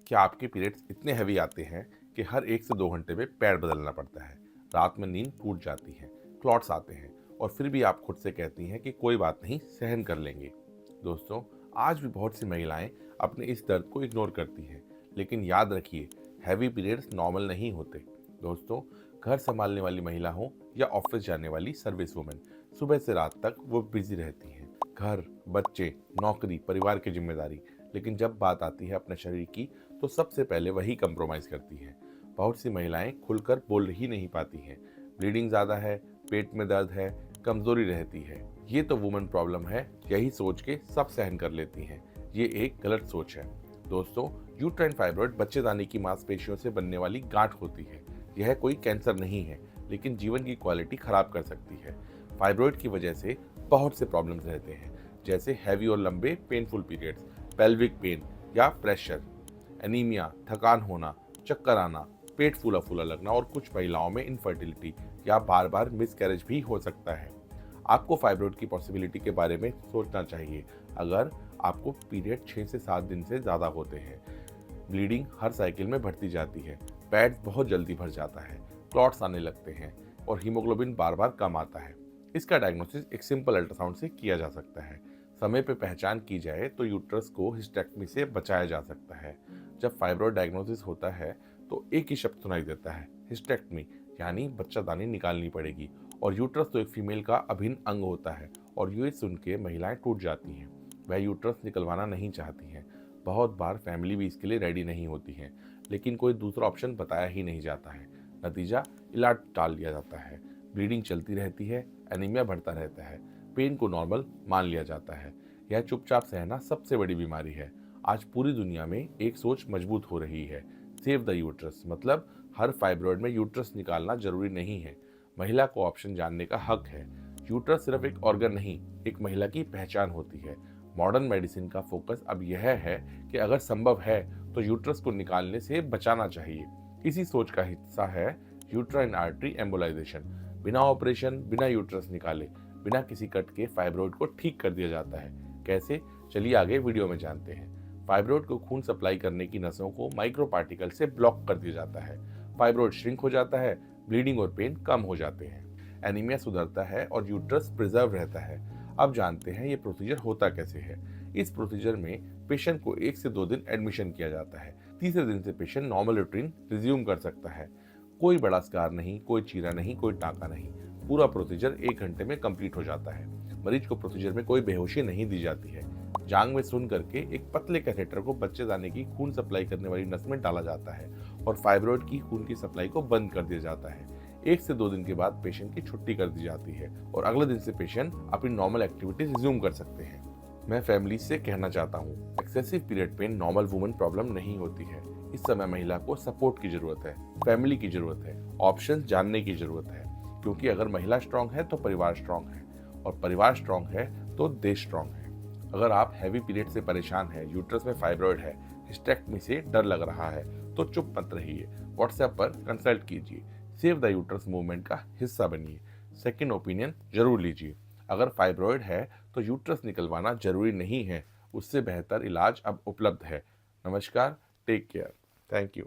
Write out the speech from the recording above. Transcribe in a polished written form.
क्या आपके पीरियड्स इतने हैवी आते हैं कि हर 1 से 2 घंटे में पैड बदलना पड़ता है? रात में नींद टूट जाती है, क्लॉट्स आते हैं और फिर भी आप खुद से कहती हैं कि कोई बात नहीं, सहन कर लेंगे। दोस्तों, आज भी बहुत सी महिलाएं अपने इस दर्द को इग्नोर करती हैं, लेकिन याद रखिए, हैवी पीरियड्स नॉर्मल नहीं होते। दोस्तों, घर संभालने वाली महिला हो या ऑफिस जाने वाली सर्विस वुमेन, सुबह से रात तक वो बिजी रहती हैं। घर, बच्चे, नौकरी, परिवार की जिम्मेदारी, लेकिन जब बात आती है अपने शरीर की, तो सबसे पहले वही कंप्रोमाइज़ करती हैं। बहुत सी महिलाएं खुलकर बोल ही नहीं पाती हैं। ब्लीडिंग ज़्यादा है, पेट में दर्द है, कमज़ोरी रहती है। ये तो वुमेन प्रॉब्लम है, यही सोच के सब सहन कर लेती हैं। ये एक गलत सोच है। दोस्तों, यूट्राइन फाइब्रॉइड बच्चेदानी की मांसपेशियों से बनने वाली गांठ होती है। यह कोई कैंसर नहीं है, लेकिन जीवन की क्वालिटी खराब कर सकती है। फाइब्रॉइड की वजह से बहुत से प्रॉब्लम्स रहते हैं, जैसे हैवी और लंबे पेनफुल पीरियड्स, पेल्विक पेन या प्रेशर, एनीमिया, थकान होना, चक्कर आना, पेट फूला फूला लगना और कुछ महिलाओं में इनफर्टिलिटी या बार बार मिसकैरेज भी हो सकता है। आपको फाइब्रॉइड की पॉसिबिलिटी के बारे में सोचना चाहिए अगर आपको पीरियड 6 से 7 दिन से ज़्यादा होते हैं। ब्लीडिंग हर साइकिल में बढ़ती जाती है, पैड्स बहुत जल्दी भर जाता है, क्लॉट्स आने लगते हैं और हीमोग्लोबिन बार बार कम आता है। इसका डायग्नोसिस एक सिंपल अल्ट्रासाउंड से किया जा सकता है। समय पर पहचान की जाए तो यूट्रस को हिस्टेक्टमी से बचाया जा सकता है। जब फाइब्रॉइड डायग्नोसिस होता है तो एक ही शब्द सुनाई देता है, हिस्टेक्टमी, यानी बच्चादानी निकालनी पड़ेगी। और यूट्रस तो एक फीमेल का अभिन्न अंग होता है और ये सुन के महिलाएं टूट जाती हैं। वह यूट्रस निकलवाना नहीं चाहती हैं। बहुत बार फैमिली भी इसके लिए रेडी नहीं होती है, लेकिन कोई दूसरा ऑप्शन बताया ही नहीं जाता है। नतीजा, इलाज टाल दिया जाता है। ब्लीडिंग चलती रहती है, एनीमिया बढ़ता रहता है, पेन को नॉर्मल मान लिया जाता है। यह चुपचाप सहना सबसे बड़ी बीमारी है। आज पूरी दुनिया में एक सोच मजबूत हो रही है, सेव द यूट्रस, मतलब हर फाइब्रॉइड में यूट्रस निकालना जरूरी नहीं है। महिला को ऑप्शन जानने का हक है। यूट्रस सिर्फ एक ऑर्गन नहीं, एक महिला की पहचान होती है। मॉडर्न मेडिसिन का फोकस अब यह है कि अगर संभव है तो यूट्रस को निकालने से बचाना चाहिए। इसी सोच का हिस्सा है यूट्राइन आर्टरी एम्बोलाइजेशन। बिना ऑपरेशन, बिना यूट्रस निकाले, बिना किसी कट के फाइब्रॉइड को ठीक कर दिया जाता है। कैसे? चलिए आगे वीडियो में जानते हैं। फाइब्रॉइड को खून सप्लाई करने की नसों को माइक्रो पार्टिकल से ब्लॉक कर दिया जाता है। फाइब्रॉइड श्रिंक हो जाता है, ब्लीडिंग और पेन कम हो जाते हैं, एनीमिया सुधरता है और यूट्रस प्रिजर्व रहता है। अब जानते हैं ये प्रोसीजर होता कैसे है। इस प्रोसीजर में पेशेंट को 1 से 2 दिन एडमिशन किया जाता है। तीसरे दिन से पेशेंट नॉर्मल रूटीन रिज्यूम कर सकता है। कोई बड़ा स्कार नहीं, कोई चीरा नहीं, कोई टाँका नहीं। पूरा प्रोसीजर 1 घंटे में कंप्लीट हो जाता है। मरीज को प्रोसीजर में कोई बेहोशी नहीं दी जाती है। जांग में सुन करके एक पतले कैथेटर को बच्चेदानी की खून सप्लाई करने वाली नस में डाला जाता है और फाइब्रॉइड की खून की सप्लाई को बंद कर दिया जाता है। 1 से 2 दिन के बाद पेशेंट की छुट्टी कर दी जाती है और अगले दिन से पेशेंट अपनी नॉर्मल एक्टिविटीज रिज्यूम कर सकते हैं। मैं फैमिली से कहना चाहता हूँ, excessive period pain normal woman problem नहीं होती है। इस समय महिला को सपोर्ट की जरूरत है, फैमिली की जरूरत है, ऑप्शन जानने की जरूरत है। क्योंकि अगर महिला स्ट्रांग है तो परिवार स्ट्रांग है और परिवार स्ट्रांग है तो देश स्ट्रांग है। अगर आप हैवी पीरियड से परेशान हैं, यूट्रस में फाइब्रॉइड है, हिस्टेक्टमी से डर लग रहा है, तो चुप मत रहिए। व्हाट्सएप पर कंसल्ट कीजिए। सेव द यूट्रस मूवमेंट का हिस्सा बनिए। सेकंड ओपिनियन जरूर लीजिए। अगर फाइब्रॉइड है तो यूट्रस निकलवाना जरूरी नहीं है, उससे बेहतर इलाज अब उपलब्ध है। नमस्कार, टेक केयर, थैंक यू।